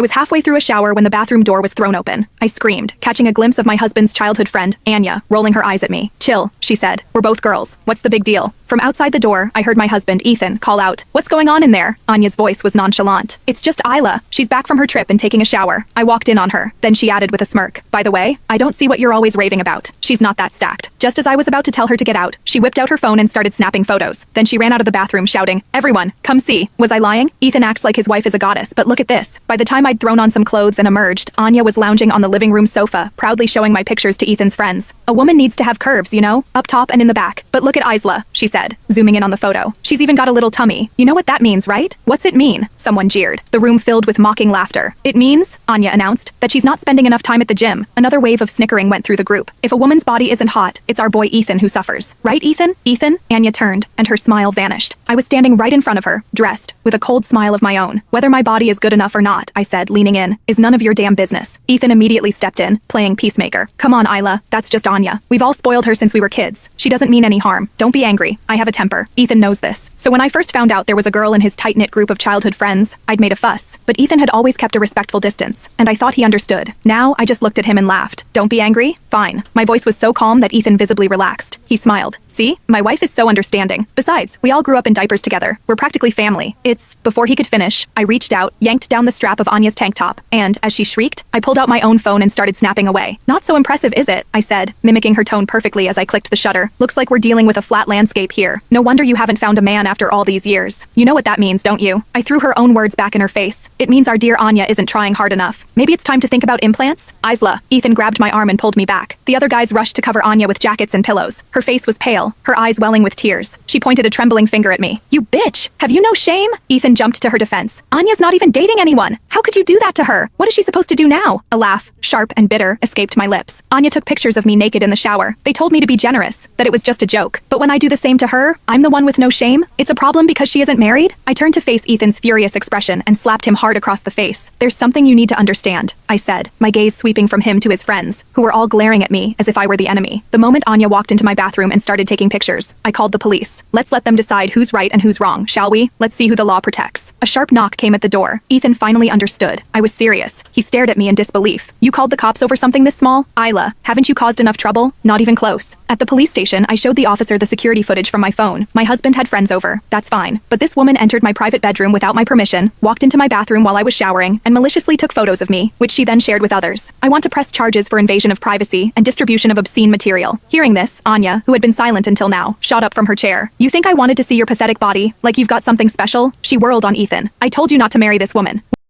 I was halfway through a shower when the bathroom door was thrown open. I screamed, catching a glimpse of my husband's childhood friend, Anya, rolling her eyes at me. "Chill," she said. "We're both girls. What's the big deal?" From outside the door, I heard my husband, Ethan, call out, "What's going on in there?" Anya's voice was nonchalant. "It's just Isla. She's back from her trip and taking a shower." I walked in on her. Then she added with a smirk, "By the way, I don't see what you're always raving about. She's not that stacked." Just as I was about to tell her to get out, she whipped out her phone and started snapping photos. Then she ran out of the bathroom shouting, "Everyone, come see." Was I lying? Ethan acts like his wife is a goddess, but look at this. By the time I'd thrown on some clothes and emerged, Anya was lounging on the living room sofa, proudly showing my pictures to Ethan's friends. "A woman needs to have curves, you know, up top and in the back. But look at Isla," she said, zooming in on the photo. "She's even got a little tummy. You know what that means, right?" "What's it mean?" Someone jeered. The room filled with mocking laughter. "It means," Anya announced, "that she's not spending enough time at the gym." Another wave of snickering went through the group. "If a woman's body isn't hot, it's our boy Ethan who suffers. Right, Ethan?" "Ethan?" Anya turned, and her smile vanished. I was standing right in front of her, dressed, with a cold smile of my own. "Whether my body is good enough or not," I said, leaning in, "is none of your damn business." Ethan immediately stepped in, playing peacemaker. "Come on, Isla, that's just Anya. We've all spoiled her since we were kids. She doesn't mean any harm. Don't be angry. I have a temper. Ethan knows this." So when I first found out there was a girl in his tight-knit group of childhood friends, I'd made a fuss. But Ethan had always kept a respectful distance, and I thought he understood. Now, I just looked at him and laughed. "Don't be angry? Fine." My voice was so calm that Ethan visibly relaxed. He smiled. "See? My wife is so understanding. Besides, we all grew up in diapers together. We're practically family." Before he could finish, I reached out, yanked down the strap of Anya's tank top, and, as she shrieked, I pulled out my own phone and started snapping away. "Not so impressive, is it?" I said, mimicking her tone perfectly as I clicked the shutter. "Looks like we're dealing with a flat landscape here. No wonder you haven't found a man after all these years. You know what that means, don't you?" I threw her own words back in her face. "It means our dear Anya isn't trying hard enough. Maybe it's time to think about implants?" "Isla." Ethan grabbed my arm and pulled me back. The other guys rushed to cover Anya with jackets and pillows. Her face was pale, her eyes welling with tears. She pointed a trembling finger at me. "You bitch! Have you no shame?" Ethan jumped to her defense. "Anya's not even dating anyone. How could you do that to her? What is she supposed to do now?" A laugh, sharp and bitter, escaped my lips. "Anya took pictures of me naked in the shower. They told me to be generous, that it was just a joke. But when I do the same to her, I'm the one with no shame? It's a problem because she isn't married?" I turned to face Ethan's furious expression and slapped him hard across the face. "There's something you need to understand," I said, my gaze sweeping from him to his friends, who were all glaring at me as if I were the enemy. The moment Anya walked into my bathroom and started taking pictures, I called the police. "Let's let them decide who's right and who's wrong, shall we? Let's see who the law protects." A sharp knock came at the door. Ethan finally understood. I was serious. He stared at me in disbelief. "You called the cops over something this small? Isla, haven't you caused enough trouble?" "Not even close." At the police station, I showed the officer the security footage from my phone. My husband had friends over. That's fine. But this woman entered my private bedroom without my permission, walked into my bathroom while I was showering, and maliciously took photos of me, which she then shared with others. I want to press charges for invasion of privacy and distribution of obscene material. Hearing this, Anya, who had been silent until now, shot up from her chair. "You think I wanted to see your pathetic body? Like you've got something special?" She whirled on Ethan. "I told you not to marry this woman."